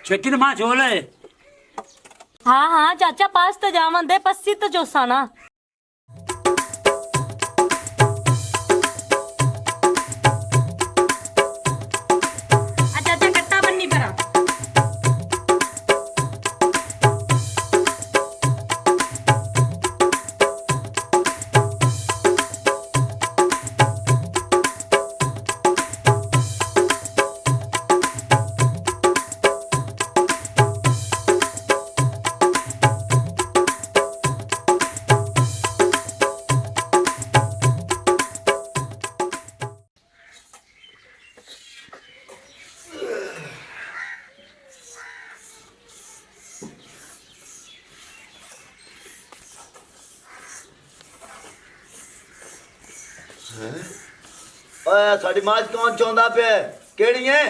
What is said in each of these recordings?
छेती मां छोले। हाँ हाँ चाचा पास तो जावन दे पस्सी तो जोसा ना। चाचा कट्टा बन्नी परा। साड़ी माज कौन चाहता पे केड़ी है?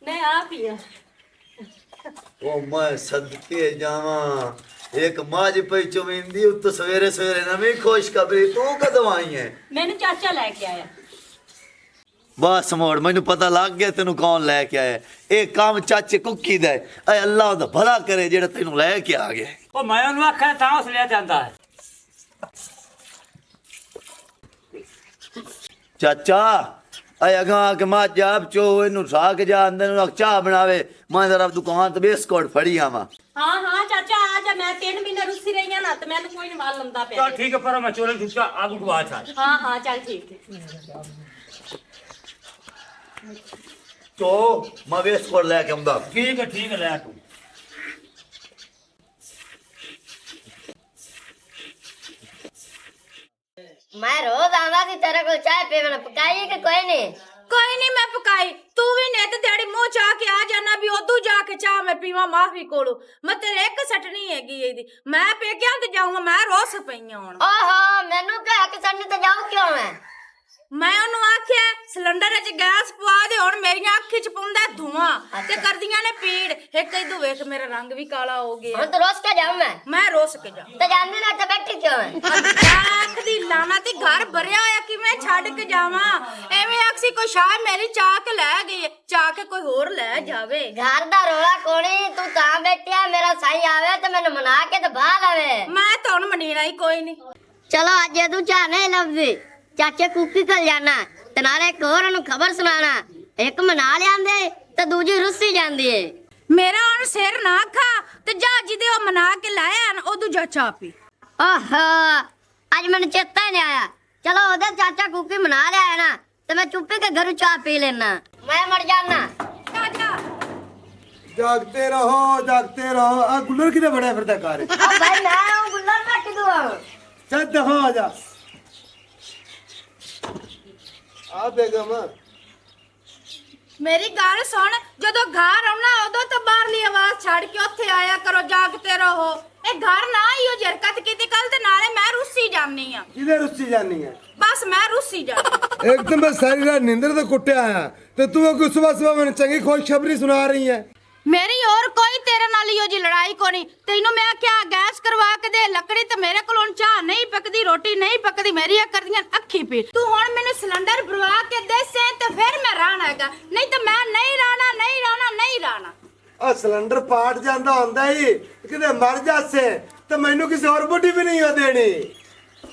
नहीं आप ही है। ओ मैं सदके जावा एक माज पई चुमिंदी उत सवेरे सवेरे नवी खुशखबरी तू कदों आई है? मैंने चाचा लेके आया। बस मोड़ मैनू पता लग गया तेनू कौन लेके आया। ए काम चाचे कुकी दा ऐ अल्लाह दा भला करे जेड़ा तेनू लेके आ गया। ओ मैं उन्हें आखा था उस ले जाता है। चाचा ऐ अगा के मां जाब चो इनू साग जा अंदर चाह बनावे मैं जरा दुकान ते बिस्कुट फड़ी आवा। हाँ हाँ चाचा आ जा मैं 3 महीने रुसी रही ना तो मैं तो कोई नहीं वाल लंदा पे। चल ठीक है पर मैं चोले दूसरा आगू को बात है। हाँ हाँ चल ठीक है। तो मैं बिस्कुट लेके आऊंगा। ठीक है ले तू। मैं रोज आंदा सी तेरे को चाय पीवना पकाई कि कोई नहीं मैं पकाई तू भी ने ते तेरी मुंह चाह के आ जाना भी ओदू जाके चाह मैं पीवा माफी कोलो मैं तेरे एक सटनी हैगी एदी मैं पे क्या ते जाऊंगा मैं रोस पईया हुन। ओहो मेनू कह के सटनी ते जाऊं क्यों मैं ओनु आख्या सिलेंडर च गैस पवा दे हुन मेरी अख च पौंदा धुआं ते करदियां ने पीड़ एक इदू वेख मेरा रंग भी काला हो गया। हुन तो रोस के जाऊं मैं रोस के जाऊं ते जांदी ना ते बैठी क्यों है? आख दी लाना ते घर भरया होया कि मैं छड़ के जावां एवें अक्सी कोई शाह मेरी चाह के ले गई चाह के कोई होर ले जावे। घर दा रोला कोणी तू तां बैठिया मेरा साई आवे ते मैनू मना के ते बाहर आवे मैं तो हुन मनीना ही कोई नहीं। चलो अज तू चाह नहीं लभदी चाचे कुकी कल जाना ते नाले एक होर नु खबर सुनाना एक मना लियांदे ते दूजी रुस्सी जांदी है। मेरा हुन सिर ना खा ते जा जिदे ओ मना के लाया न ओ दूजा चाह पी। ओहो आज मैंने चेता ही नहीं आया। चलो ओदे चाचा कुकी मना लिया है ना ते मैं चुप्पी के घर चाह पी लेना मैं मर जाना। जागते रहो आ गुल्लर किधर बड़ा फिरता कार ओ भाई मैं हूं गुल्लर काट दूं चल दफा आ जा आ बेगम मेरी गल सुन जदों घर आउना उदों तो बाहरली आवाज छड़ के ओथे आया करो जागते रहो ए घर ना आइयो हरकत कीती कल ते नाले मैं रुस्सी जानी आ। किधर रुस्सी जानी है? बस मैं रुस्सी जानी एकदम मैं सारी रात नींदर तो कुटे आया तो तू को सुबह सुबह मैंने चंगी खुशखबरी सुना रही है। मेरी और कोई तेरे नाल इहो जी लड़ाई कोनी तैनू मैं क्या गैस करवा के दे लकड़ी ते मेरे कोलों चाह नहीं पकदी रोटी नहीं पकदी मेरी करदियां अखी पीड़ तू हुन मैनू सिलेंडर भरवा के दे से ते फिर मैं रहणागा नहीं तो मैं नहीं रहना। आ सिलेंडर पाट जांदा हुंदा ही किते मर जासे तो मैनू किसी और बुढ़ी भी नहीं हो देनी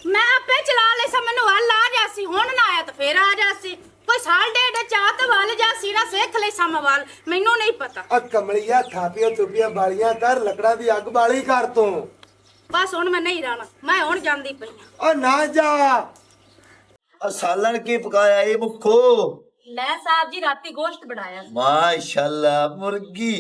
मैं आपे चला ले सा मैनू हल आ जासी हुन ना आया तो फिर आ जासी कोई साल डेढ़ चाह तो वाल जासी ना सेख ले सा मवाल मैनू नहीं पता। आ कमलिया थापियो थुपिया बालियां कर लकड़ा दी अग बाली कर तू बस हुन मैं नहीं रहना मैं हुन जांदी पई आ ना जा आ सालन की पकाया ये मुखो? ले साहब जी राती गोश्त बनाया। माशाल्लाह मुर्गी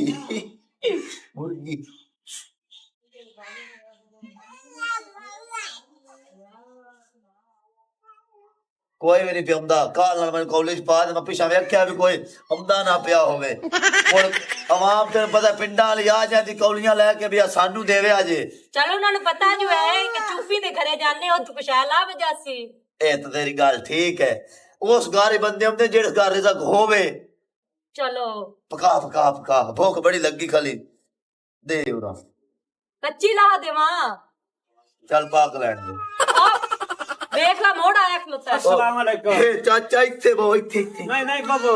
कोई भी नहीं पिया काल नाल मैं कॉलेज पा मैं पिछा वेख्या भी कोई आंदा ना पिया होवे हुन आवाम तेन पता पिंडां वाली आ जांदी कौलियां लेके भी सानू देवे अजे। चलो उन्होंने पता जो है कि चुप्पी दे घरे जाने हो तो कुशाला वजासी ए तो तेरी गल ठीक है उस गारे बंदे होंदे जेड़े गारे तक होवे। चलो पका भूख बड़ी लगी खाली दे उरा कच्ची ला देवा चल पाक लैन दे देख ला मोड़ आया खलोता। अस्सलाम वालेकुम। ए चाचा इत्थे बो इत्थे नहीं बाबू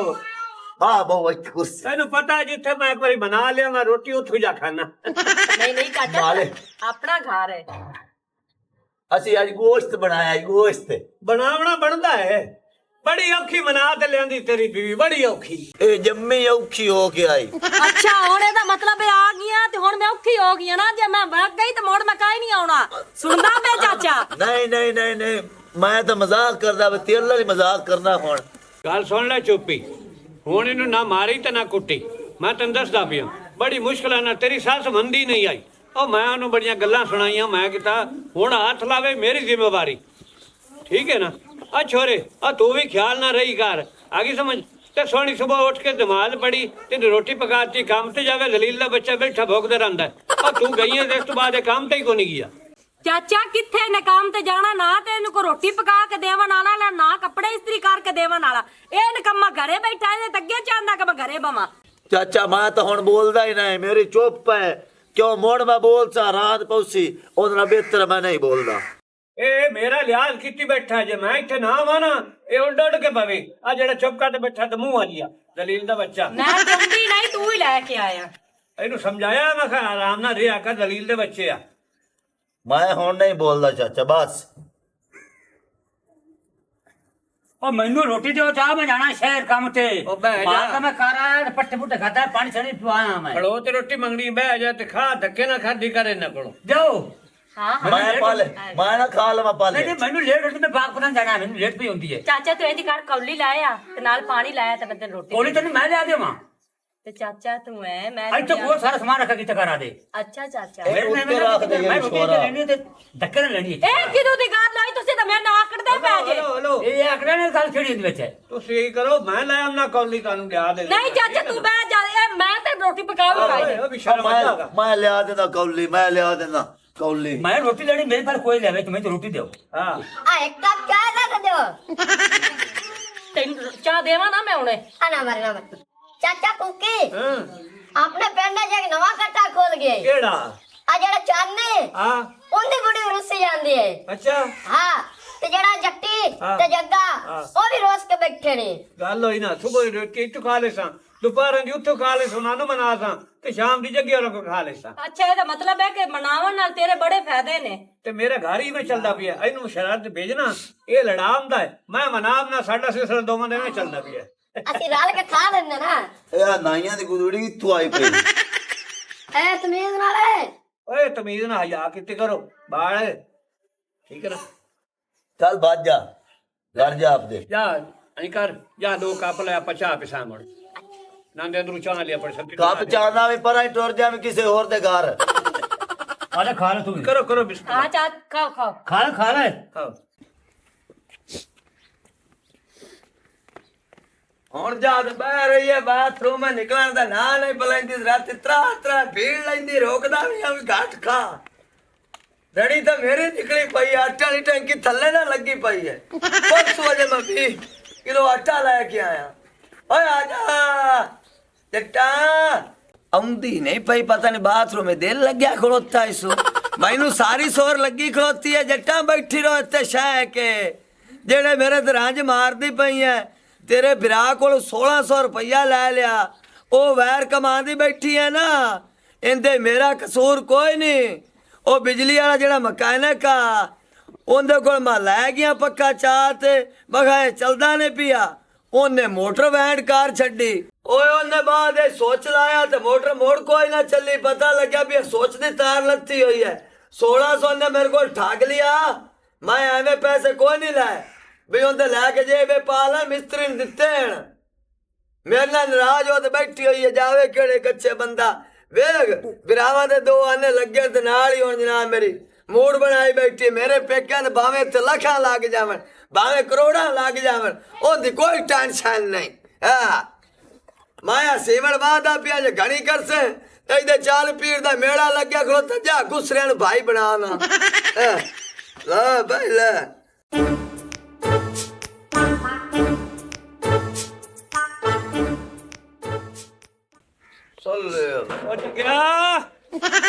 ਹਾਂ ਬਹੁ ਇੱਥੇ ਕੁਰਸੀ ਤੈਨੂੰ ਪਤਾ ਜਿੱਥੇ ਮੈਂ ਇੱਕ ਵਾਰੀ ਬਣਾ ਲਿਆ ਮੈਂ ਰੋਟੀ ਉੱਥੋਂ ਜਾ ਖਾਣਾ ਨਹੀਂ ਨਹੀਂ ਚਾਚਾ ਨਾਲੇ ਆਪਣਾ ਘਰ ਹੈ ਅਸੀਂ ਅੱਜ ਗੋਸ਼ਤ ਬਣਾਇਆ ਗੋਸ਼ਤ ਬਣਾਉਣਾ ਬਣਦਾ ਹੈ ਬੜੀ ਔਖੀ ਬਣਾ ਤੇ ਲਿਆਂਦੀ ਤੇਰੀ ਬੀਵੀ ਬੜੀ ਔਖੀ ਇਹ ਜੰਮੀ ਔਖੀ ਹੋ ਕੇ ਆਈ ਅੱਛਾ ਹੁਣ ਇਹਦਾ ਮਤਲਬ ਇਹ ਆ ਗਈਆਂ ਤੇ ਹੁਣ ਮੈਂ ਔਖੀ ਹੋ ਗਈ ਆ ਨਾ ਜੇ ਮੈਂ ਵਗ ਗਈ ਤੇ ਮੋੜ ਮੈਂ ਕਾਈ ਨਹੀਂ ਆਉਣਾ ਸੁਣਦਾ ਮੈਂ ਚਾਚਾ ਨਹੀਂ ਨਹੀਂ ਨਹੀਂ ਨਹੀਂ ਮੈਂ ਤਾਂ ਮਜ਼ਾਕ ਕਰਦਾ ਵੇ ਤੇਰੇ ਨਾਲ ਹੀ ਮਜ਼ਾਕ ਕਰਨਾ ਹੁਣ ਗੱਲ ਸੁਣ ਲੈ ਚੁੱਪੀ ਹੁਣ ਇਹਨੂੰ ਨਾ ਮਾਰੀ ਤੇ ਨਾ ਕੁੱਟੀ ਮੈਂ ਤੈਨੂੰ ਦੱਸਦਾ ਪਿਆ ਬੜੀ ਮੁਸ਼ਕਲਾਂ ਨਾਲ ਤੇਰੀ ਸੱਸ ਮੰਦੀ ਨਹੀਂ ਆਈ ਉਹ ਮੈਂ ਉਹਨੂੰ ਬੜੀਆਂ ਗੱਲਾਂ ਸੁਣਾਈਆਂ ਮੈਂ ਕਿਹਾ ਹੁਣ ਹੱਥ ਲਾਵੇ ਮੇਰੀ ਜ਼ਿੰਮੇਵਾਰੀ ਠੀਕ ਹੈ ਨਾ ਆ ਛੋਰੇ ਆ ਤੂੰ ਵੀ ਖਿਆਲ ਨਾ ਰਹੀ ਕਰ ਆ ਗਈ ਸਮਝ ਤੇ ਸੋਹਣੀ ਸਵੇਰ ਉੱਠ ਕੇ ਨਮਾਜ਼ ਪੜੀ ਤੇ ਰੋਟੀ ਪਕਾਤੀ ਕੰਮ ਤੇ ਜਾਵੇ ਦਲੀਲ ਦਾ ਬੱਚਾ ਬੈਠਾ ਭੋਗਦਾ ਰਹਿੰਦਾ ਆ ਤੂੰ ਗਈ ਹੈ ਤੇ ਇਸ ਤੋਂ ਬਾਅਦ ਇਹ ਕੰਮ ਤੇ ਹੀ ਕੋਈ ਨਹੀਂ ਗਿਆ ਚਾਚਾ ਕਿੱਥੇ ਨੇ ਕੰਮ ਤੇ ਜਾਣਾ ਨਾ ਤੇ ਇਹਨੂੰ ਕੋ ਰੋਟੀ ਪਕਾ ਕੇ ਦੇਵਣ ਵਾਲਾ ਨਾ ਕੱਪੜੇ ਇਸਤਰੀ ਕਰਕੇ ਦੇਵਣ ਵਾਲਾ ਇਹ ਨਕਮਾ ਘਰੇ ਬੈਠਾ ਇਹਦੇ ਅੱਗੇ ਚਾਹੁੰਦਾ ਕਿ ਮੈਂ ਘਰੇ ਬਵਾਂ ਚਾਚਾ ਮੈਂ ਤਾਂ ਹੁਣ ਬੋਲਦਾ ਹੀ ਨਹੀਂ ਮੇਰੀ ਚੁੱਪ ਹੈ ਕਿਉਂ ਮੋੜ ਮੈਂ ਬੋਲਦਾ ਰਾਤ ਪਉਸੀ ਉਹਦੇ ਨਾਲ ਬਿਹਤਰ ਮੈਂ ਨਹੀਂ ਬੋਲਦਾ ਇਹ ਮੇਰਾ ਲਿਹਾਜ਼ ਕੀਤੀ ਬੈਠਾ ਜੇ ਮੈਂ ਇੱਥੇ ਨਾ ਆਵਾਂ ਨਾ ਇਹ ਉੱਡ ਕੇ ਪਵੇ ਆ ਜਿਹੜਾ ਚੁੱਪ ਕਰਕੇ ਬੈਠਾ ਤੇ ਮੂੰਹ ਆ ਲਿਆ ਦਲੀਲ ਦਾ ਬੱਚਾ ਮੈਂ ਜੰਦੀ ਨਹੀਂ ਤੂੰ ਹੀ ਲੈ ਕੇ ਆਇਆ ਇਹਨੂੰ ਸਮਝਾਇਆ ਮੈਂ ਕਿਹਾ ਆਰਾਮ ਨਾਲ ਰਿਹਾ ਕਰ ਦਲੀਲ ਦੇ ਬੱਚੇ ਆ ਮੈਂ ਹੁਣ ਨਹੀਂ ਬੋਲਦਾ ਚਾਚਾ ਬਸ ਉਹ ਮੈਨੂੰ ਰੋਟੀ ਦਿਓ ਚਾਹ ਮੈਂ ਜਾਣਾ ਸ਼ਹਿਰ ਕੰਮ ਤੇ ਉਹ ਬਹਿ ਜਾ। ਬਾਹਰ ਤਾਂ ਮੈਂ ਕਰ ਆਇਆ ਪੱਟੇ ਪੁੱਟੇ ਖਾਦਾ ਪਾਣੀ ਛੜੀ ਪਵਾਇਆ ਮੈਂ ਖੜੋ ਤੇ ਰੋਟੀ ਮੰਗਣੀ ਬਹਿ ਜਾ ਤੇ ਖਾ ਧੱਕੇ ਨਾ ਖਾਦੀ ਕਰ ਇਹਨਾਂ ਕੋਲੋਂ ਜਾਓ ਹਾਂ ਮੈਂ ਪਾਲੇ ਮੈਂ ਨਾ ਖਾ ਲਵਾਂ ਪਾਲੇ ਨਹੀਂ ਮੈਨੂੰ ਲੇਟ ਹੋਈ ਮੈਂ ਬਾਗ ਪਤਾ ਜਾਣਾ ਮੈਨੂੰ ਲੇਟ ਪਈ ਹੁੰਦੀ ਹੈ ਚਾਚਾ ਤੂੰ ਇਹਦੀ ਘਰ ਕੌਲੀ ਲਾਇਆ ਤੇ ਨਾਲ ਪਾਣੀ ਲਾਇਆ ਤੇ ਮੈਂ ਤੈਨੂੰ ਰੋਟੀ ਕੋਲੀ ਤੈਨੂੰ ਮੈਂ ਲਿਆ ਦੇਵਾਂ ਤੇ ਚਾਚਾ ਤੂੰ ਐ ਮੈਂ ਇੱਥੇ ਕੋਈ ਸਾਰਾ ਸਮਾਨ ਰੱਖਾ ਕਿਤੇ ਕਰਾ ਦੇ ਅੱਛਾ ਚਾਚਾ ਇਹ ਉੱਤੇ ਰੱਖ ਦੇ ਮੈਂ ਰੋਟੀ ਛੋਰਾ। ਲੈਣੀ ਤੇ ਧੱਕੇ ਨਾਲ ਲੈਣੀ ਹੈ ਇਹ ਕਿਦੋਂ ਦੀ ਗੱਲ ਆਈ ਤੁਸੀਂ ਤਾਂ ਮੈਂ ਨਾ ਆਕੜਦੇ ਪੈ ਜੇ ਹਲੋ ਹਲੋ ਇਹ ਆਕੜਾ ਨੇ ਗੱਲ ਛੇੜੀ ਹੁੰਦੀ ਵਿੱਚ ਤੁਸੀਂ ਇਹ ਕਰੋ ਮੈਂ ਲੈ ਆਉਣਾ ਕੌਲੀ ਤੁਹਾਨੂੰ ਲਿਆ ਦੇ ਨਹੀਂ ਚਾਚਾ ਤੂੰ ਬਹਿ ਜਾ ਇਹ ਮੈਂ ਤੇ ਰੋਟੀ ਪਕਾਉਂਗਾ ਉਹ ਵੀ ਸ਼ਰਮ ਆਉਂਦਾ ਮੈਂ ਲਿਆ ਦੇਣਾ ਕੌਲੀ ਮੈਂ ਲਿਆ ਦੇਣਾ ਕੌਲੀ ਮੈਂ ਰੋਟੀ ਲੈਣੀ ਮੇਰੇ ਪਰ ਕੋਈ ਲੈਵੇ ਤੁਸੀਂ ਰੋਟੀ ਦਿਓ ਹਾਂ ਆ ਇੱਕ ਕੱਪ ਚਾਹ ਲੈ ਕੇ ਦਿਓ ਤੈਨੂੰ ਚਾਹ ਦੇਵਾਂ ਨਾ ਮੈਂ ਹੁਣੇ ਆ ਨਾ ਮਾਰੇ ਨਾ ਮਾਰੇ। ਚਾਚਾ ਕੁੱਕੀ ਹਾਂ ਆਪਣੇ ਪਿੰਡ 'ਚ ਇੱਕ ਨਵਾਂ ਕੱਟਾ ਖੋਲ ਗਿਆ ਕਿਹੜਾ ਆ ਜਿਹੜਾ ਚਾਨੇ ਹਾਂ ਉਹਦੀ ਬੜੀ ਰੁੱਸੀ ਜਾਂਦੀ ਹੈ ਅੱਛਾ ਹਾਂ ਤੇ ਜਿਹੜਾ ਜੱਟੀ ਹਾਂ। ਤੇ ਜੱਗਾ ਹਾਂ। ਉਹ ਵੀ ਰੋਸ ਕੇ ਬੈਠੇ ਨੇ ਗੱਲ ਹੋਈ ਨਾ ਸੁਬਹ ਰੋਟੀ ਇੱਥੋਂ ਖਾ ਲੈ ਸਾਂ ਦੁਪਹਿਰਾਂ ਦੀ ਉੱਥੋਂ ਖਾ ਲੈ ਸੁਣਾ ਨੂੰ ਮਨਾ ਸਾਂ ਤੇ ਸ਼ਾਮ ਦੀ ਜੱਗੇ ਉਹਨਾਂ ਕੋ ਖਾ ਲੈ ਸਾਂ ਅੱਛਾ ਇਹਦਾ ਮਤਲਬ ਹੈ ਕਿ ਮਨਾਵਣ ਨਾਲ ਤੇਰੇ ਬੜੇ ਫਾਇਦੇ ਨੇ ਤੇ ਮੇਰਾ ਘਰ ਹੀ ਮੈਂ ਚੱਲਦਾ ਪਿਆ ਇਹਨੂੰ ਸ਼ਰਾਰਤ ਭੇਜਣਾ ਇਹ ਲੜਾਉਂਦਾ ਹੈ ਮੈਂ ਮਨਾਵਣਾ ਸਾਡਾ ਸਿਲਸਿਲਾ ਦੋਵਾਂ ਦੇ ਵਿੱਚ ਚੱਲਦਾ ਪਿਆ ਅਸੀਂ ਰਲ ਕੇ ਖਾ ਲੈਂਦੇ ਨਾ ਇਹ ਨਾਈਆਂ ਦੀ ਗੁਦੜੀ ਕਿੱਥੋਂ ਆਈ ਪਈ ਐ ਤਮੀਜ਼ ਨਾਲ ਹੈ ਓਏ ਤਮੀਜ਼ ਨਾ ਹਯਾ ਕਿਤੇ ਕਰੋ ਬਾਲ ਠੀਕ ਹੈ ਨਾ ਚੱਲ ਬਾਜ ਜਾ ਘਰ ਜਾ ਆਪਦੇ ਜਾ ਅਈ ਕਰ ਜਾ ਦੋ ਕੱਪ ਲੈ ਆਪਾਂ ਚਾਹ ਪਿਸਾਂ ਮੁੜ ਨਾਂਦੇ ਅੰਦਰੋਂ ਚਾਹ ਲਿਆ ਪਰ ਸੱਤੀ ਕੱਪ ਚਾਹਦਾ ਵੀ ਪਰਾਂ ਹੀ ਟੁਰ ਜਾਵੇਂ ਕਿਸੇ ਹੋਰ ਦੇ ਘਰ ਆ ਲੈ ਖਾ ਲੈ ਤੂੰ ਕਰੋ ਕਰੋ ਬਿਸਕੁਟ ਹਾਂ ਚਾਹ ਖਾਓ ਖਾਓ ਖਾ ਲੈ ਖਾਓ ਹੁਣ ਜਦ ਬਹਿ ਰਹੀ ਹੈ ਬਾਥਰੂਮ ਨਿਕਲਣ ਦਾ ਨਾਂ ਨਹੀਂ ਬਲੈਂਦੀ ਰਾਤ ਤਰਾ ਭੀੜ ਲੈਂਦੀ ਰੋਕਦਾ ਵੀ ਆ ਵੀ ਘੱਟ ਖਾ ਰੜੀ ਤਾਂ ਮੇਰੀ ਨਿਕਲੀ ਪਈ ਆਟਾ ਦੀ ਟੈਂਕੀ ਥੱਲੇ ਨਾ ਲੱਗੀ ਪਈ ਹੈ ਪਰਸੋਂ ਵਜੇ ਮੈਂ 20 ਕਿਲੋ ਆਟਾ ਲੈ ਕੇ ਆਇਆ ਓਏ ਆ ਜਾ ਜੱਟਾ ਆਉਂਦੀ ਨਹੀਂ ਪਈ ਪਤਾ ਨਹੀਂ ਬਾਥਰੂਮ में ਦਿਲ ਲੱਗਿਆ ਖਲੋਤਾ ਇਸੂ ਮੈਨੂੰ ਸਾਰੀ ਸੋਰ ਲੱਗੀ ਖਲੋਤੀ ਹੈ ਜੱਟਾ ਬੈਠੀ ਰੋ ਇੱਥੇ ਸ਼ਹਿ ਕੇ ਜਿਹੜੇ ਮੇਰੇ ਦਰਾਂਜ ਮਾਰਦੀ ਪਈ ਹੈ ਤੇਰੇ ਵਿਰਾ ਕੋਲ 1600 ਰੁਪਇਆ ਲੈ ਲਿਆ ਉਹ ਵੈਰ ਕਮਾਂਦੀ ਬੈਠੀ ਹੈ ਨਾ ਇਹਦੇ ਮੇਰਾ ਕਸੂਰ ਕੋਈ ਨਹੀਂ ਉਹ ਬਿਜਲੀ ਵਾਲਾ ਜਿਹੜਾ ਮਕੈਨਿਕ ਆ ਉਹਦੇ ਕੋਲ ਮੈਂ ਲੈ ਗਿਆ ਪੱਕਾ ਚਾਹ ਤੇ ਮਖਾਏ ਚਲਦਾ ਨਹੀਂ ਪਿਆ ਉਹਨੇ ਮੋਟਰ ਵੈਂਡ ਕਾਰ ਛੱਡੀ ਓਏ ਉਹਨੇ ਬਾਅਦ ਇਹ ਸੋਚ ਲਾਇਆ ਤੇ ਮੋਟਰ ਮੋੜ ਕੋਈ ਨਾ ਚੱਲੀ ਪਤਾ ਲੱਗਿਆ ਵੀ ਇਹ ਸੋਚ ਦੀ ਤਾਰ ਲੱਤੀ ਹੋਈ ਹੈ 1600 ਨੇ ਮੇਰੇ ਕੋਲ ਠੱਗ ਲਿਆ ਮੈਂ ਐਵੇਂ ਪੈਸੇ ਕੋਈ ਨਹੀਂ ਲਾਏ ਵੀ ਉਹਦੇ ਲੈ ਕੇ ਜੇਬੇ ਪਾ ਲੈ ਮਿਸਤਰੀ ਨੇ ਦਿੱਤੇ ਹਨ ਮੇਰੇ ਨਾਲ ਨਾਰਾਜ਼ ਹੋ ਤੇ ਬੈਠੀ ਹੋਈ ਹੈ ਜਾਵੇ ਕਿਹੜੇ ਕੱਚੇ ਬੰਦਾ ਵੇਖ ਵਿਰਾਵਾਂ ਦੇ ਦੋ ਆਨੇ ਲੱਗੇ ਤੇ ਨਾਲ ਹੀ ਹੁਣ ਜਨਾਬ ਮੇਰੀ ਮੂਡ ਬਣਾਈ ਬੈਠੀ ਮੇਰੇ ਪੇਕਿਆਂ ਦੇ ਭਾਵੇਂ ਤੇ ਲੱਖਾਂ ਲੱਗ ਜਾਵਣ ਭਾਵੇਂ ਕਰੋੜਾਂ ਲੱਗ ਜਾਵਣ ਉਹਦੀ ਕੋਈ ਟੈਨਸ਼ਨ ਨਹੀਂ ਹਾਂ ਮਾਇਆ ਸੇਵਣ ਵਾਦਾ ਪਿਆ ਜੇ ਘਣੀ ਕਰਸੇ ਇਹਦੇ ਚਾਲ ਪੀੜ ਦਾ ਮੇਲਾ ਲੱਗਿਆ ਖਲੋਤਾ ਜਾ ਗੁਸਰਿਆਂ ਨੂੰ ਭਾਈ ਬਣਾਣਾ ਲੈ ਭਾਈ ਲੈ ਉੱਠ ਗਿਆ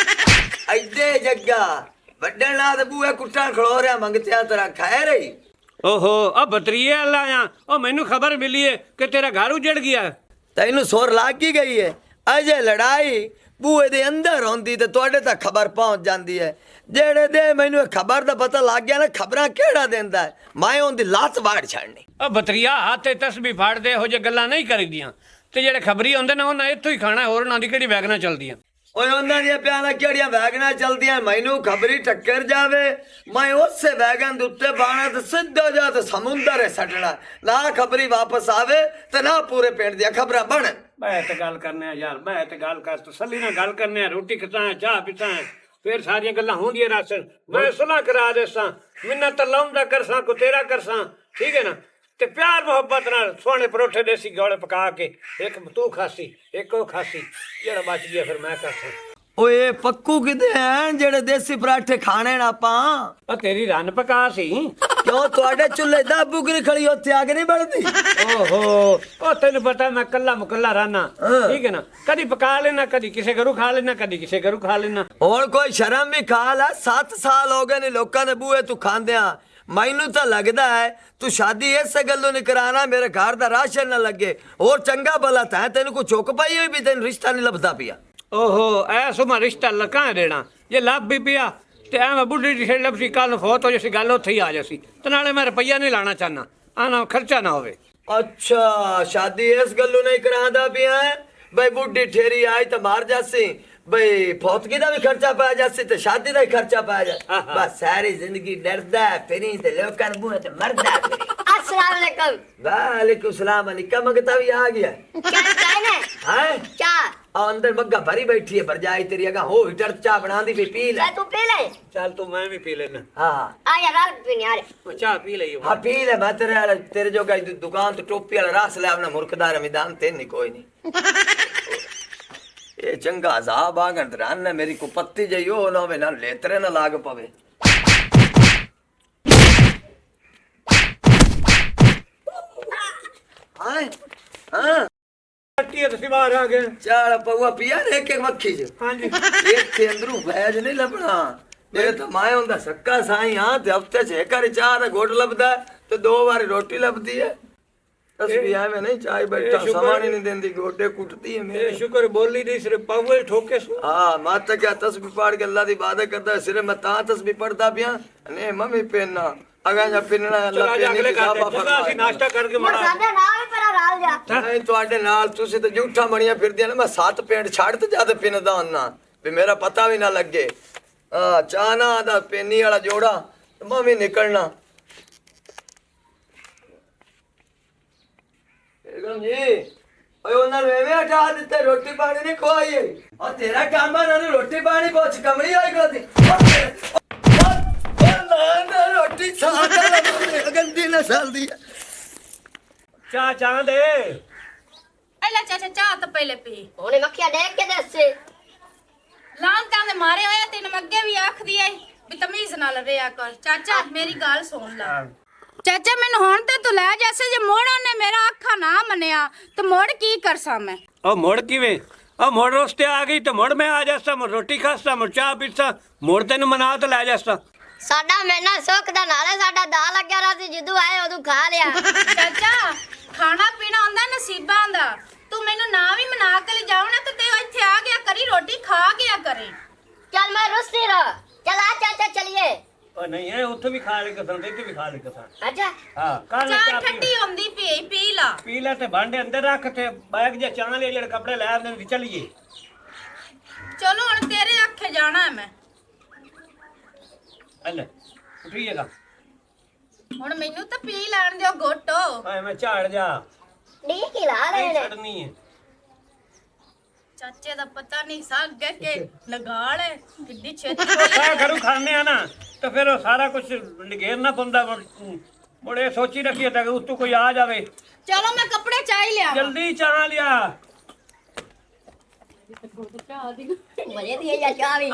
ਐਡੇ ਜੱਗਾ ਵੱਡੇ ਨਾਲ ਤੇ ਬੂਏ ਕੁੱਟਾਂ ਖਲੋ ਰਿਆ ਮੰਗਤਿਆ ਤੇਰਾ ਖੈਰ ਹੀ ਓਹੋ ਆ ਬਤਰੀਏ ਵਾਲਾ ਆ ਉਹ ਮੈਨੂੰ ਖਬਰ ਮਿਲੀ ਏ ਕਿ ਤੇਰਾ ਘਰ ਉਜੜ ਗਿਆ ਤੈਨੂੰ ਸੁਰ ਲੱਗ ਹੀ ਗਈ ਹੈ ਅਜੇ ਲੜਾਈ ਬੂਏ ਦੇ ਅੰਦਰ ਹੁੰਦੀ ਤੇ ਤੁਹਾਡੇ ਤੱਕ ਖਬਰ ਪਹੁੰਚ ਜਾਂਦੀ ਹੈ ਜਿਹੜੇ ਦੇ ਮੈਨੂੰ ਇਹ ਖਬਰ ਦਾ ਪਤਾ ਲੱਗ ਗਿਆ ਨਾ ਖਬਰਾਂ ਕਿਹੜਾ ਦਿੰਦਾ ਹੈ ਮੈਂ ਉਹਦੀ ਲੱਤ ਵਾੜ ਛੱਡਣੀ ਉਹ ਬਤਰੀਆ ਹੱਥ 'ਤੇ ਤਸਬੀਹ ਫੜਦੇ ਇਹੋ ਜਿਹੇ ਗੱਲਾਂ ਨਹੀਂ ਕਰੀਦੀਆਂ ਤੇ ਜਿਹੜੇ ਖਬਰੀ ਹੁੰਦੇ ਨੇ ਉਹਨਾਂ ਇੱਥੋਂ ਹੀ ਖਾਣਾ ਹੋਰ ਉਹਨਾਂ ਦੀ ਕਿਹੜੀ ਵੈਗਨਾਂ ਚੱਲਦੀਆਂ ਓਏ ਉਹਨਾਂ ਦੀਆਂ ਪਿਆਲਾਂ ਕਿਹੜੀਆਂ ਵੈਗਨਾਂ ਚਲਦੀਆਂ ਮੈਨੂੰ ਖਬਰੀ ਟੱਕਰ ਜਾਵੇ ਮੈਂ ਉਸੇ ਵੈਗਨ ਦੇ ਉੱਤੇ ਬਾਣਾ ਤੇ ਸਿੱਧਾ ਜਾ ਤੇ ਸਮੁੰਦਰ ਛੱਡਣਾ ਨਾ ਖਬਰੀ ਵਾਪਸ ਆਵੇ ਤੇ ਨਾ ਪੂਰੇ ਪਿੰਡ ਦੀਆਂ ਖਬਰਾਂ ਬਣ ਮੈਂ ਤੇ ਗੱਲ ਕਰਨੇ ਆ ਯਾਰ ਮੈਂ ਤੇ ਗੱਲ ਕਰ ਤਸੱਲੀ ਨਾਲ ਗੱਲ ਕਰਨੇ ਆ ਰੋਟੀ ਖਾਂ ਚਾਹ ਪੀਤਾਂ ਫਿਰ ਸਾਰੀਆਂ ਗੱਲਾਂ ਹੁੰਦੀਆਂ ਰਾਸਨ ਮੈਂ ਸੁਲਾ ਕਰਾ ਦੇਸਾਂ ਮਿੰਨਤ ਲਾਉਂਦਾ ਕਰਸਾਂ ਕੋ ਤੇਰਾ ਕਰਸਾਂ ਠੀਕ ਹੈ ਨਾ ਤੇ ਪਿਆਰ ਮੁਹੱਬਤ ਨਾਲ ਸੋਹਣੇ ਪਰੋਠੇ ਦੇਸੀ ਗੋਲੇ ਪਕਾ ਕੇ ਇੱਕ ਤੂੰ ਖਾਸੀ ਇੱਕ ਉਹ ਖਾਸੀ ਜਿਹੜਾ ਬਚ ਗਿਆ ਫਿਰ ਮੈਂ ਕਰਸਾਂ ਓਏ ਪੱਕੂ ਕਿਤੇ ਹੈ ਜਿਹੜੇ ਦੇਸੀ ਪਰਾਠੇ ਖਾਣੇ ਨਾ ਆਪਾਂ ਉਹ ਤੇਰੀ ਰੰਨ ਪਕਾ ਸੀ ਕਿਉਂ ਤੁਹਾਡੇ ਚੁੱਲ੍ਹੇ ਦਾ ਬੁਗਰੀ ਖੜੀ ਉੱਥੇ ਅੱਗ ਨਹੀਂ ਬਲਦੀ ਓਹੋ ਉਹ ਤੈਨੂੰ ਪਤਾ ਮੈਂ ਕੱਲਾ ਮੁਕੱਲਾ ਰਹਿਣਾ ਠੀਕ ਹੈ ਨਾ ਕਦੀ ਪਕਾ ਲੈਣਾ ਕਦੀ ਕਿਸੇ ਘਰੋਂ ਖਾ ਲੈਣਾ ਕਦੀ ਕਿਸੇ ਘਰੋਂ ਖਾ ਲੈਣਾ ਹੁਣ ਕੋਈ ਸ਼ਰਮ ਵੀ ਖਾ ਲੈ 7 ਸਾਲ ਹੋ ਗਏ ਨੇ ਲੋਕਾਂ ਦੇ ਬੂਹੇ ਤੂੰ ਖਾਂਦਿਆਂ ਮੈਨੂੰ ਤਾਂ ਲੱਗਦਾ ਹੈ ਤੂੰ ਸ਼ਾਦੀ ਇਸੇ ਗੱਲੋਂ ਨਹੀਂ ਕਰਾਣਾ ਮੇਰੇ ਘਰ ਦਾ ਰਾਸ਼ਨ ਨਾ ਲੱਗੇ ਹੋਰ ਚੰਗਾ ਭਲਾ ਤਾਂ ਤੈਨੂੰ ਕੋਈ ਚੁੱਕ ਪਾਈ ਹੋਈ ਵੀ ਤੈਨੂੰ ਰਿਸ਼ਤਾ ਨਹੀਂ ਲੱਭਦਾ ਪਿਆ ਓਹੋ ਐਸੋ ਮੈਂ ਰਿਸ਼ਤਾ ਲਕਾਂ ਦੇਣਾ ਜੇ ਲੱਭ ਵੀ ਪਿਆ ਤੇ ਐਵੇਂ ਬੁੱਢੀ ਦੀ ਛੇੜ ਲੱਭੀ ਕੱਲ ਨੂੰ ਫੋਤ ਹੋ ਜਾਸੀ ਗੱਲ ਉੱਥੇ ਹੀ ਆ ਜਾਸੀ ਤੇ ਨਾਲੇ ਮੈਂ ਰੁਪਈਆ ਨਹੀਂ ਲਾਣਾ ਚਾਹਨਾ ਆਨਾ ਖਰਚਾ ਨਾ ਹੋਵੇ ਅੱਛਾ ਸ਼ਾਦੀ ਇਸ ਗੱਲੋਂ ਨਹੀਂ ਕਰਾਂਦਾ ਪਿਆ ਹੈ ਬਈ ਬੁੱਢੀ ਠੇਰੀ ਆਈ ਤਾਂ ਮਾਰ ਜਾਸੀ ਬਈ ਫੌਤਗੀ ਦਾ ਵੀ ਖਰਚਾ ਪਾ ਜਾਸੀ ਤੇ ਸ਼ਾਦੀ ਦਾ ਵੀ ਖਰਚਾ ਪਾ ਜਾ ਬਸ ਸਾਰੀ ਜ਼ਿੰਦਗੀ ਡਰਦਾ ਫਿਰੀ ਤੇ ਲੋਕਾਂ ਨੂੰ ਬੂਹੇ ਤੇ ਮਰਦਾ ਫਿਰੀ अस्सलाम वालेकुम वालेकुम सलाम निक्का मंगता भी आ गया क्या कहना है क्या और अंदर मग्गा भरी बैठी है भरजाई तेरी अगा हो हीटर चाह बना दी भी पी ले तू पी ले ਚੱਲ ਤੂੰ ਮੈਂ ਵੀ ਪੀ ਲੈਣਾ हाँ आ यार रात पीने आ रहे ਚਾਹ ਪੀ ਲਈ हाँ पी ले मैं तेरे जो गई दुकान तो टोपी वाला रस ले अपना मुर्खदार मैदान ते नहीं कोई नहीं ये चंगा अजाब आ गन रान ने मेरी को पत्ती जइयो ना होवे ना लेतरे ना लाग पवे हाँ हाँ ਟੱਟੀ ਤੁਸੀਂ ਬਾਹਰ ਆ ਗਏ चाल पौआ पिया ने एक एक मक्खी च ਹਾਂਜੀ एक थे अंदरू वैज नहीं लभना ये तो माए हुंदा सक्का साई हां ते हफ्ते च एक बारी चाह दा घोट लभदा ते 2 बारी रोटी लभदी है तस्बीह में नहीं चाय बैठा सामान ही नहीं देंदी गोडे कुटती है ਇਹ मेरे ਸ਼ੁਕਰ ਬੋਲੀ ਦੀ ਸਿਰਫ ਪਾਵੇ ਠੋਕੇ ਸੂ हां माता क्या तस्बीह पढ़ के अल्लाह दी इबादत करदा है सिर्फ मैं ता तस्बीह पढ़दा पिया ने मम्मी पेना अगा जा पिनना अल्लाह ਚਲਾ ਜਾ पेनी ਅਗਲੇ की ਘਰ साबा ਤੇ ਚਲਾ ਅਸੀਂ ਨਾਸ਼ਤਾ ਕਰਕੇ ਮਾੜਾ साडे नाल ही परा राल जा ਨਹੀਂ ਤੁਹਾਡੇ ਨਾਲ ਤੁਸੀਂ ਤਾਂ ਝੂਠਾ ਬਣੀਆਂ ਫਿਰਦੀਆਂ ਨੇ ਮੈਂ 7 ਪਿੰਡ ਛੱਡ ਤੇ ਜਦ ਪਿੰਦਾ ਹੁੰਨਾ ਵੀ ਮੇਰਾ ਪਤਾ ਵੀ ਨਾ ਲੱਗੇ ਆ ਚਾਨਾ ਦਾ ਪੈਨੀ ਵਾਲਾ ਜੋੜਾ ਤੇ ਮੈਂ ਵੀ ਨਿਕਲਣਾ ਬੇਗਮ ਜੀ ਓਏ ਉਹਨਾਂ ਨੂੰ ਐਵੇਂ ਹਟਾ ਦਿੱਤੇ ਰੋਟੀ ਪਾਣੀ ਨਹੀਂ ਖਵਾਈ ਔਰ ਤੇਰਾ ਕੰਮ ਹੈ ਉਹਨੂੰ ਰੋਟੀ ਪਾਣੀ ਪੁੱਛ ਕਮਲੀ ਹੋਈ ਕੋਦੀ ਨਾ ਰੋਟੀ ਸਾਦਾ ਗੰਦੀ ਨਸਲ ਦੀ ਹੈ ਚਾਹ ਚਾਹ ਦੇ ਪਹਿਲਾਂ ਚਾਚਾ ਚਾਹ ਤਾਂ ਪਹਿਲੇ ਪੀ ओने मक्खिया देख के दसे ਲਾਂਤਾਂ ਦੇ ਮਾਰੇ ਹੋਏ ਤੈਨੂੰ ਮੈਂ ਅੱਗੇ ਵੀ ਆਖਦੀ ਐ ਵੀ ਤਮੀਜ਼ ਨਾਲ ਰਿਹਾ ਕਰ ਚਾਚਾ ਮੇਰੀ ਗੱਲ ਸੁਣ ਲੈ ਚਾਚਾ ਮੈਨੂੰ ਹੁਣ ਤੇ ਤੂੰ ਲੈ ਜੈਸੇ ਜੇ ਮੋੜ ਉਹਨੇ ਮੇਰਾ ਅੱਖਾਂ ਨਾ ਮੰਨਿਆ ਤੇ ਮੋੜ ਕੀ ਕਰਸਾਂ ਮੈਂ ਉਹ ਮੁੜ ਕਿਵੇਂ ਉਹ ਮੁੜ ਰੋਸਤੇ ਆ ਗਈ ਤੇ ਮੁੜ ਮੈਂ ਆ ਜਾਸਾ ਮੁੜ ਰੋਟੀ ਖਾਸਾ ਮੁੜ ਚਾਹ ਪੀਤਾ ਮੁੜ ਤੈਨੂੰ ਮਨਾ ਤੇ ਲੈ ਜਾਸਾ साडा महीना सुख दा नाले साडा दा लग्या रहा सी जिदू आए उदू खा लिया ਚਾਚਾ ਖਾਣਾ ਪੀਣਾ ਹੁੰਦਾ ਨਸੀਬਾਂ ਦਾ ਤੂੰ ਮੈਨੂੰ ਨਾ ਵੀ ਮਨਾ ਕੇ ਲੈ ਜਾਵਣਾ ਤੇ ਤੇ ਇੱਥੇ ਆ ਗਿਆ ਕਰੀ ਰੋਟੀ ਖਾ ਗਿਆ ਕਰੇ चल मैं रुस्ती रह चल आ चाचा चलिए ਉਹ ਨਹੀਂ ਹੈ ਉੱਥੇ ਵੀ ਖਾ ਲੈ ਕਸਾਂ ਤੇ ਇੱਥੇ ਵੀ ਖਾ ਲੈ ਕਸਾਂ अच्छा ਹਾਂ ਕੱਲ ਚਾਹ ਠੰਡੀ ਹੁੰਦੀ ਪੀ ਲਾ ਪੀ ਲੈ ਤੇ ਭਾਂਡੇ ਅੰਦਰ ਰੱਖ ਤੇ ਬੈਗ ਜੇ ਚਾਹ ਲੈ ਜਿਹੜੇ ਕੱਪੜੇ ਲੈ ਆਉਂਦੇ ਨੇ ਚੱਲੀਏ ਚਲੋ ਹੁਣ ਤੇਰੇ ਅੱਖੇ ਜਾਣਾ ਮੈਂ ਅੱਲੇ ਉਠੀਏਗਾ ਹੁਣ ਮੈਨੂੰ ਤਾਂ ਪੀ ਲੈਣ ਦਿਓ ਘੋਟੋ ਹਾਏ ਮੈਂ ਝਾੜ ਜਾ डी खिला रहे ਨਹੀਂ ने ਛੱਡਣੀ ਹੈ ਚਾਚੇ ਦਾ ਪਤਾ ਨਹੀਂ ਸੱਗ ਕੇ ਲਗਾ ਲੈ ਕਿੱਡੀ ਛੇਤੀ ਸਾਰਾ ਘਰੋਂ ਖਾਣੇ ਆ ਨਾ ਤੇ ਫਿਰ ਉਹ ਸਾਰਾ ਕੁਝ ਨਿਗੇਰਨਾ ਪੈਂਦਾ ਮੁੜ ਇਹ ਸੋਚੀ ਰੱਖੀਏ ਤਾਂ ਉੱਤੋਂ ਕੋਈ ਆ ਜਾਵੇ ਚਲੋ ਮੈਂ ਕੱਪੜੇ ਚਾਹ ਲਿਆ ਜਲਦੀ ਚਾਹ ਲਿਆ मजे दिए जा चावी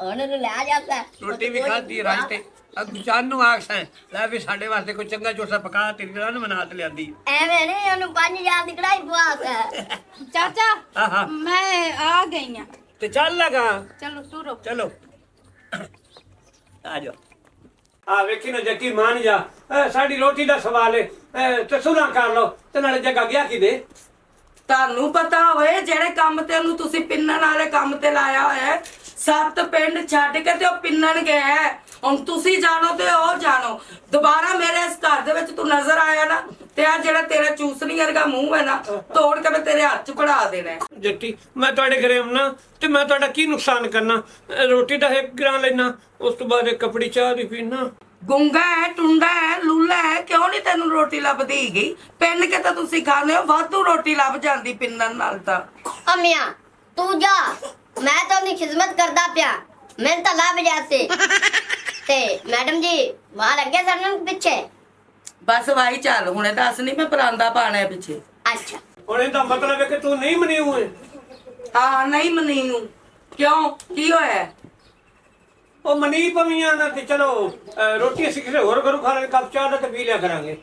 ओने नु ले जाता ਰੋਟੀ ਵੀ ਖਾਧੀ ਰਾਜ ਤੇ ਅਗ ਚਾਨੂ ਆਖਸਾਂ ਲੈ ਵੀ ਸਾਡੇ ਵਾਸਤੇ ਕੋਈ ਚੰਗਾ ਚੋਸਾ ਪਕਾ ਤੇਰੀ ਨਾਲ ਮਨਾ ਤੇ ਲਿਆਂਦੀ ਐਵੇਂ ਨਹੀਂ ਉਹਨੂੰ 5000 ਦੀ ਕੜਾਈ ਪਵਾਸ ਚਾਚਾ ਆਹਾ ਮੈਂ ਆ ਗਈ ਆ ਤੇ ਚੱਲ ਲਗਾ ਚਲੋ ਤੁਰੋ ਚਲੋ ਆ ਜਾ ਆ ਵੇਖੀ ਨਾ ਜੱਕੀ ਮਾਨ ਜਾ ਸਾਡੀ ਰੋਟੀ ਦਾ ਸਵਾਲ ਹੈ ਤੇ ਸੁਣਾ ਕਰ ਲੋ ਤੇ ਨਾਲੇ ਜੱਗਾ ਗਿਆ ਕਿਦੇ ਤੁਹਾਨੂੰ ਪਤਾ ਹੋਏ ਜਿਹੜੇ ਕੰਮ ਤੇ ਉਹਨੂੰ ਤੁਸੀਂ ਪਿੰਨਣ ਵਾਲੇ ਕੰਮ ਤੇ ਲਾਇਆ ਹੋਇਆ ਹੈ, 7 ਪਿੰਡ ਛੱਡ ਕੇ ਤੇ ਉਹ ਪਿੰਨਣ ਗਿਆ ਹੈ। ਹੁਣ ਤੁਸੀਂ ਜਾਣੋ ਤੇ ਉਹ ਜਾਣੋ। ਦੁਬਾਰਾ ਮੇਰੇ ਇਸ ਘਰ ਦੇ ਵਿੱਚ ਤੂੰ ਨਜ਼ਰ ਆਇਆ ਨਾ ਤੇ ਆ ਜਿਹੜਾ ਤੇਰਾ ਚੂਸਣੀ ਵਰਗਾ ਮੂੰਹ ਹੈ ਨਾ, ਤੋੜ ਕੇ ਮੈਂ ਤੇਰੇ ਹੱਥ 'ਚ ਫੜਾ ਦੇਣਾ ਹੈ। ਜੱਟੀ ਮੈਂ ਤੁਹਾਡੇ ਘਰੇ ਆਉਣਾ ਤੇ ਮੈਂ ਤੁਹਾਡਾ ਕੀ ਨੁਕਸਾਨ ਕਰਨਾ? ਰੋਟੀ ਦਾ 1 ਗ੍ਰਾਂ ਲੈਣਾ, ਉਸ ਤੋਂ ਬਾਅਦ 1 ਕੱਪੜੀ ਚਾਹ ਦੀ ਪੀਣਾ। ਗੁੰਗਾ ਹੈ, ਟੁੰਡਾ ਹੈ, ਲੂਲਾ ਹੈ, ਕਿਉਂ ਨਹੀਂ ਤੈਨੂੰ ਰੋਟੀ ਲੱਭਦੀ ਹੈਗੀ? ਪਿੰਨ ਕੇ ਤਾਂ ਤੁਸੀਂ ਖਾਂਦੇ ਹੋ, ਵਾਧੂ ਰੋਟੀ ਲੱਭ ਜਾਂਦੀ ਪਿੰਨਣ ਨਾਲ ਤਾਂ। ਅਮੀਆਂ ਤੂੰ ਜਾ, ਮੈਂ ਤਾਂ ਉਹਦੀ ਖਿਦਮਤ ਕਰਦਾ ਪਿਆ, ਮੈਨੂੰ ਤਾਂ ਲੱਭ ਜਾਸੇ। ਤੇ ਮੈਡਮ ਜੀ ਵਾਹ ਲੱਗੇ ਸਾਨੂੰ ਪਿੱਛੇ। ਬਸ ਵਾਈ ਚੱਲ, ਹੁਣੇ ਦੱਸ ਨਹੀਂ ਮੈਂ ਪਰਾਂਦਾ ਪਾਣਾ ਹੈ ਪਿੱਛੇ। ਅੱਛਾ ਹੁਣ ਇਹਦਾ ਮਤਲਬ ਹੈ ਕਿ ਤੂੰ ਨਹੀਂ ਮਨੀ ਹੋਏ? ਹਾਂ ਨਹੀਂ ਮਨੀ ਨੂੰ। ਕਿਉਂ, ਕੀ ਹੋਇਆ? ਉਹ ਮਨੀ ਪਵੀਆਂ ਨਾ ਤੇ ਚਲੋ ਰੋਟੀ ਅਸੀਂ ਕਿਸੇ ਹੋਰ ਘਰੋਂ ਖਾ ਲਾਂਗੇ, ਕੱਪ ਚਾਹ ਦਾ ਤੇ ਪੀ ਲਿਆ ਕਰਾਂਗੇ।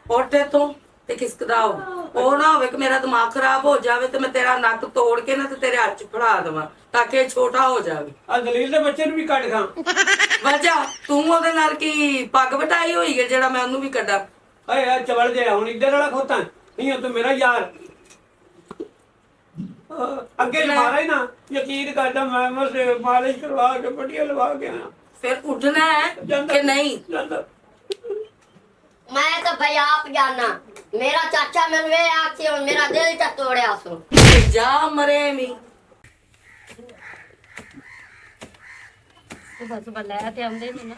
ਉੱਠੇ ਤੋਂ ਤੇ ਕਿਸਕਦਾ ਹੋ, ਉਹ ਨਾ ਹੋਵੇ ਕਿ ਮੇਰਾ ਦਿਮਾਗ ਖਰਾਬ ਹੋ ਜਾਵੇ ਤੇ ਮੈਂ ਤੇਰਾ ਨੱਕ ਤੋੜ ਕੇ ਨਾ ਤੇ ਤੇਰੇ ਹੱਥ 'ਚ ਫੜਾ ਦੇਵਾਂ ਤਾਂ ਕਿ ਇਹ ਛੋਟਾ ਹੋ ਜਾਵੇ। ਆ ਦਲੀਲ ਦੇ ਬੱਚੇ ਨੂੰ ਵੀ ਕੱਢ ਖਾਂ। ਵਜਾ ਤੂੰ ਉਹਦੇ ਨਾਲ ਕੀ ਪੱਗ ਵਟਾਈ ਹੋਈ ਹੈ ਜਿਹੜਾ ਮੈਂ ਉਹਨੂੰ ਵੀ ਕੱਢਾਂ? ਓਏ ਯਾਰ ਚਵਲ ਜਿਹਾ ਹੁਣ ਇੱਧਰ ਵਾਲਾ ਖੋਤਾ ਨਹੀਂ, ਤੂੰ ਮੇਰਾ ਯਾਰ। ਅੱਗੇ ਮਾਰਾ ਹੀ ਨਾ, ਯਕੀਨ ਕਰਦਾ ਮੈਂ ਮਾਲਿਸ਼ ਕਰਵਾ ਕੇ ਪੱਟੀਆਂ ਲਵਾ ਕੇ ਆਇਆ। ਫਿਰ ਉੱਠਣਾ ਹੈ ਕਿ ਨਹੀਂ? ਮੈਂ ਤਾਂ ਭਾਈ ਆਪ ਜਾਣਾ, ਮੇਰਾ ਚਾਚਾ ਮੈਨੂੰ ਇਹ ਆਖੀ ਹੁਣ ਮੇਰਾ ਦਿਲ ਚ ਤੋੜਿਆ ਸੋ। ਜਾ ਮਰੇ ਵੀ। ਸੁਬਹ ਸੁਬਹ ਲੈ ਤੇ ਆਉਂਦੇ ਨੇ ਨਾ,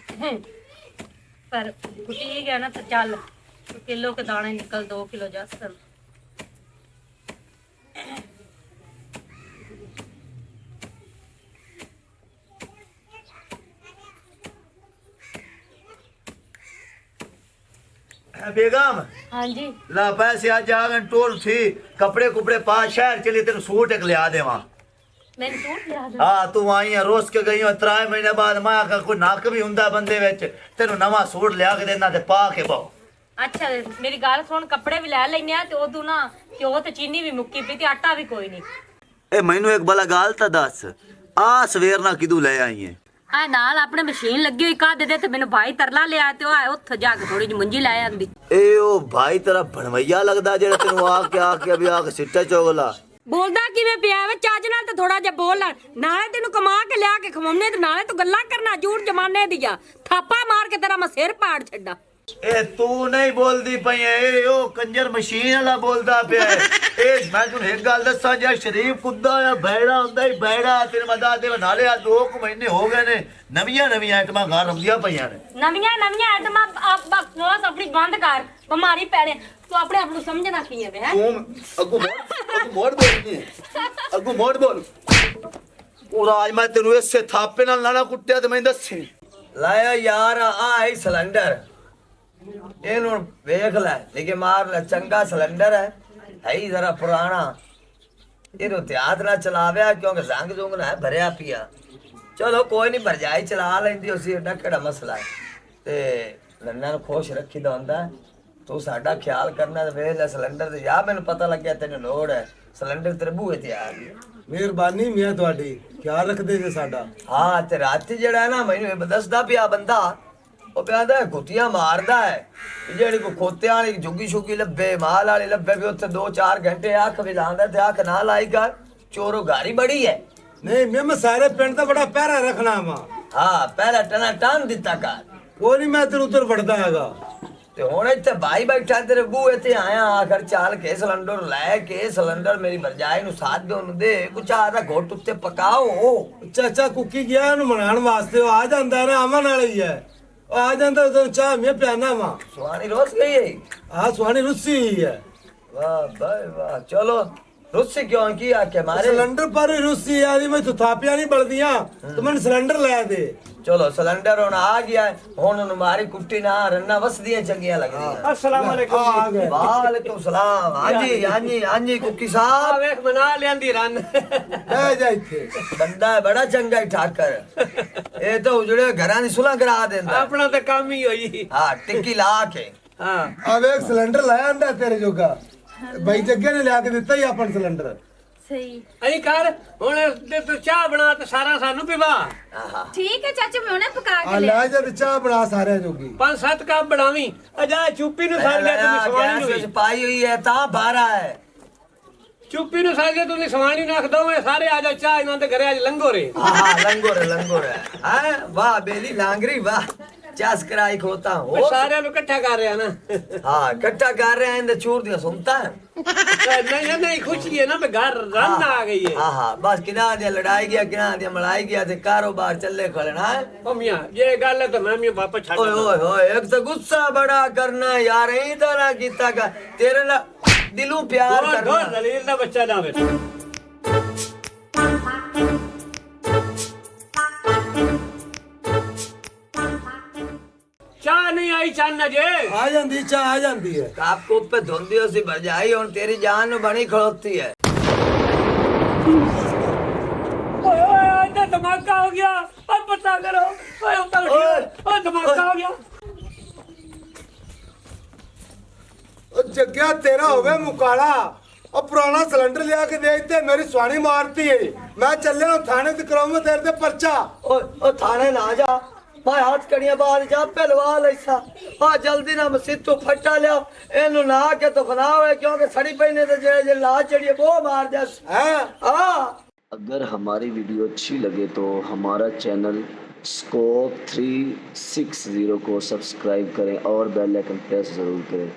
ਪਰ ਕੁੱਟੀ ਗਿਆ ਨਾ ਤਾਂ ਚੱਲ ਕਿਲੋ ਕੇ ਦਾਣੇ ਨਿਕਲ 2 ਕਿਲੋ ਜਸਨ। बेगम हाँ जी ला पैसे आज आ टोल थी, कपड़े कुपड़े पा शहर चली, तेन सूट एक लिया देवा। मैंने सूट लिया था। हाँ तू आई है रोज के गई हो, 3 महीने बाद मैं आखा कोई नक भी हुंदा बंदे विच, तेन नवा सूट लिया के देना ते पा के पाओ। अच्छा मेरी गल सुन, कपड़े भी लै लेने ते उदू ना घ्यो ते चीनी भी मुक्की पई ते आटा भी कोई नहीं। ए मैनू एक भला गाल ता दस, आ सवेर ना किदू ले आई है? आ नाल अपने मशीन लगी हुई का दे ते मैनू भाई तरला लिया ते ओए उत्थे जाके थोड़ी जी मुंजी लै आंदी। ए ओ भाई तेरा भणवैया लगदा जेड़ा तेनू आके अभी आके सिट्टा चोगला। बोलदा किवें पिया वे? चज नाल ते थोड़ा जिहा बोल, नाले तेनू कमा के लिया के खवाउने ते नाले तू गल्लां करना झूठ जमाने दिया, थापा मार के तेरा मैं सिर पाड़ छड्डा। ए तू नहीं बोलदी पई है, ए ओ कंजर मशीन वाला बोलदा पिया है। ए मैं तुन एक गल दसा, जे शरीफ कुत्ता या बैड़ा हुंदा ही बैड़ा, तेरे मदा दे नाले आ 2 महीने हो गए ने, नवियां आइटमां घर आउंदियां पईयां ने। नवियां आइटमां आप बकवास अपनी बंद कर, बिमारी पैणे तू अपने आप नु समझना की है वे? तू अगू मोड़ बोलनी है, अगू मोड़ बोल। पूरा आज मैं तेनू इसे थापे नाल नाला कुट्टिया ते मैं दसी लाया यार आई सिलेंडर ਇਹਨੂੰ ਵੇਖ ਲੈ, ਲੇਕਿਨ ਮਾਰ ਲੈ, ਚੰਗਾ ਸਿਲੰਡਰ ਹੈ ਹੀ ਜ਼ਰਾ ਪੁਰਾਣਾ, ਇਹਨੂੰ ਹੱਥ ਨਾਲ ਚਲਾਵਿਆ ਕਿਉਂਕਿ ਜ਼ੰਗ ਜ਼ੁੰਗ ਨਾ ਭਰਿਆ ਪਿਆ। ਚਲੋ ਕੋਈ ਨਹੀਂ, ਭਰਜਾਈ ਚਲਾ ਲੈਂਦੀ ਉਸੇ, ਏਡਾ ਕਿਹੜਾ ਮਸਲਾ ਹੈ। ਤੇ ਨੰਨਾ ਨੂੰ ਖੁਸ਼ ਰੱਖੀਦਾ ਹੁੰਦਾ, ਤੂੰ ਸਾਡਾ ਖਿਆਲ ਕਰਨਾ। ਤੇ ਵੇਖ ਲੈ ਸਿਲੰਡਰ ਤੇ ਜਾ, ਮੈਨੂੰ ਪਤਾ ਲੱਗਿਆ ਤੈਨੂੰ ਲੋੜ ਹੈ, ਸਿਲੰਡਰ ਤੇਰੇ ਬੂਹੇ ਤੇ ਆ ਗਿਆ। ਮਿਹਰਬਾਨੀ ਮੀਆਂ ਤੁਹਾਡੀ, ਖਿਆਲ ਰੱਖਦੇ ਜੇ ਸਾਡਾ। ਹਾਂ ਤੇ ਰਾਤੀ ਜਿਹੜਾ ਨਾ ਮੈਨੂੰ ਇਹ ਦੱਸਦਾ ਪਿਆ ਬੰਦਾ, ਉਹ ਕਹਿੰਦਾ ਗੁੱਤੀਆਂ ਮਾਰਦਾ ਹੈ, ਜਿਹੜੀ ਕੋ ਖੋਤਿਆਂ ਵਾਲੀ ਜੁਗੀ ਸ਼ੁਗੀ ਲੱਭੇ, ਮਾਲ ਵਾਲੀ ਲੱਭੇ ਵੀ ਉੱਥੇ 2-4 ਘੰਟੇ ਅੱਖ ਵੀ ਲਾਉਂਦਾ ਤੇ ਅੱਖ ਨਾ ਲਾਈ ਕਰ, ਚੋਰੋ ਗਾਰੀ ਬੜੀ ਹੈ। ਨਹੀਂ ਮੈਂ ਸਾਰੇ ਪਿੰਡ ਦਾ ਬੜਾ ਪਹਿਰਾ ਰੱਖਣਾ ਵਾ। ਹਾਂ ਪਹਿਲਾ ਟਨਾ ਟਾਂ ਦਿੱਤਾ ਕਰ, ਕੋਈ ਨਹੀਂ ਮੈਂ ਤੇਰੇ ਉੱਧਰ ਵੜਦਾ ਹੈਗਾ। ਤੇ ਹੁਣ ਇੱਥੇ ਭਾਈ ਬੈਠਾ ਤੇਰੇ ਬੂਹੇ ਤੇ ਆਇਆ, ਆਖਰ ਚਾਲ ਕੇ ਸਿਲੰਡਰ ਲੈ ਕੇ, ਸਿਲੰਡਰ ਮੇਰੀ ਭਰਜਾਈ ਨੂੰ ਸਾਥ ਦੇ, ਉਹਨੂੰ ਦੇ ਕੁਛ ਚਾਹ ਦਾ ਘੋਟ ਉੱਤੇ ਪਕਾਓ। ਚਾਚਾ ਕੁੱਕੀ ਗਿਆ ਉਹਨੂੰ ਮਨਾਉਣ ਵਾਸਤੇ, ਉਹ ਆ ਜਾਂਦਾ ਨਾ, ਅਮਨ ਵਾਲਾ ਹੀ ਹੈ, ਉਹ ਆ ਜਾਂਦਾ ਉਦੋਂ ਚਾਹ ਮੈਂ ਪਿਆਣਾ ਵਾ। ਸੁਹਾਣੀ ਰੋਸ ਗਈ ਹੈ? ਹਾਂ ਸੁਹਾਣੀ ਰੁੱਸੀ ਹੋਈ ਹੈ। ਵਾਹ ਭਾਈ ਵਾਹ, ਚਲੋ ਰੁੱਸੀ ਕਿਉਂ ਕੀ ਆਖੇ ਮਾਰੇ? ਸਿਲੰਡਰ ਪਰ ਹੀ ਰੁੱਸੀ ਯਾਰੀ, ਮੈਂ ਤੂੰ ਥਾਪੀਆਂ ਨਹੀਂ ਬਲਦੀਆਂ, ਤੂੰ ਮੈਨੂੰ ਸਿਲੰਡਰ ਲੈ ਦੇ। ਚਲੋ ਸਿਲੰਡਰ ਹੁਣ ਆ ਗਿਆ, ਹੁਣ ਉਹਨੂੰ ਮਾਰੀ ਕੁੱਟੀ ਨਾ, ਰੰਨਾ ਵਸਦੀਆਂ ਚੰਗੀਆਂ ਲੱਗਦੀਆਂ। अस्सलाम वालेकुम। ਆ ਗਏ। ਵਾਲੇਕੁਮ ਸਲਾਮ। ਹਾਂਜੀ ਕੁੱਕੀ ਸਾਹਿਬ। ਵੇਖ ਬਣਾ ਲਿਆਂਦੀ ਰਨ। ਬਹਿ ਜਾ ਇੱਥੇ। ਬੰਦਾ ਹੈ ਬੜਾ ਚੰਗਾ ਹੀ ਠਾਕਰ, ਇਹ ਤਾਂ ਉਜੜੇ ਘਰਾਂ ਦੀ ਸੁਲ੍ਹਾ ਕਰਾ ਦਿੰਦਾ। ਆਪਣਾ ਤਾਂ ਕੰਮ ਹੀ ਹੋਈ। ਹਾਂ ਟਿੱਕੀ ਲਾ ਕੇ। ਹਾਂ ਆ ਵੇਖ ਸਿਲੰਡਰ ਲਾਇਆ ਆਂਦਾ ਤੇਰੇ ਜੋਗਾ, ਬਾਈ ਜੱਗੇ ਨੇ ਲਿਆ ਕੇ ਦਿੱਤਾ ਹੀ ਆਪਣ ਸਿਲੰਡਰ। सही ਅਈ ਕਰ ਹੁਣ ਤੇ ਤੂੰ ਚਾਹ ਬਣਾ ਤੇ ਸਾਰਾ ਸਾਨੂੰ ਪਿਵਾ। ਠੀਕ ਹੈ ਚਾਚਾ, ਮੈਂ ਉਹਨੇ ਪਕਾ ਆ ਕੇ ਲਿਆ। ਲੈ ਜਾ ਤੇ ਚਾਹ ਬਣਾ ਸਾਰਿਆਂ ਜੋਗੀ। 5-7 ਕੱਪ ਬਣਾਵੀਂ। ਅਜਾ ਚੁੱਪੀ ਨੂੰ ਸਰ ਗਿਆ ਤੇ ਸਵਾਣੀ ਨੂੰ ਗੈਸ ਵਿੱਚ ਪਾਈ ਹੋਈ ਹੈ ਤਾਂ ਬਾਰਾ ਹੈ, ਚੁੱਪੀ ਨੂੰ ਸਾਜੇ ਤੁਸੀਂ ਸਵਾਣੀ ਰੱਖ ਦੋਵੇਂ ਸਾਰੇ ਆ ਜਾ ਚਾਹ ਇਹਨਾਂ ਦੇ ਘਰੇ ਅੱਜ ਲੰਗੋਰੇ हाँ लंगोर है हाँ वाह बेली लांगरी वाह चास कराई खोता हो ਸਾਰਿਆਂ ਨੂੰ ਇਕੱਠਾ ਕਰ ਰਿਹਾ ਨਾ हाँ इकट्ठा कर रहे हैं इंदे चूर दिया सुनता है नहीं नहीं खुशी है ना मैं घर रन आ गई है हाँ हाँ बस किना दिया लड़ाई गया किना दिया मलाई गया थे कारोबार चले खड़े ना ओ मियां ये गल है तो मैं मियां वापस छाड़ ओए ओए ओए एक तो गुस्सा बड़ा करना यार यही तो ना कीता का तेरे ना दिलों प्यार दो करना दलील दा बच्चा ना बेटा चाह नहीं आई चन्न जे ਆ ਜਾਂਦੀ ਚਾਹ ਆ ਜਾਂਦੀ ਹੈ आपको पे धुंधी सी भरजाई और तेरी जान नु बनी खड़ोती है ओए ओए इधर धमाका हो गया अब पता करो ओए ऊपर उठिए ओए धमाका हो गया ਉਹ ਜੱਗਿਆ ਤੇਰਾ ਹੋਵੇ ਮੁਕਾਲਾ ਉਹ ਪੁਰਾਣਾ ਸਿਲੰਡਰ ਲਿਆ ਕੇ ਦੇ ਤੇ ਮੇਰੀ ਸਵਾਣੀ ਮਾਰਤੀ ਹੈ ਮੈਂ ਚੱਲਿਆ ਨੂੰ ਥਾਣੇ ਤੇ ਕਰਾਉਂ ਤੇਰੇ ਤੇ ਪਰਚਾ ओ थाने ना जा मैं हाथ कड़िया बाहर जा पहलवा लैसा आ जल्दी ना मसीद तो फटा लिया एनु ना के तो खना होए क्योंकि सड़ी पहने तो जे ला चढ़िए वो मार जा हैं हां अगर हमारी वीडियो अच्छी लगे तो हमारा चैनल स्कोप 360 को सब्सक्राइब करें और बेल आइकन प्रेस ज़रूर करें।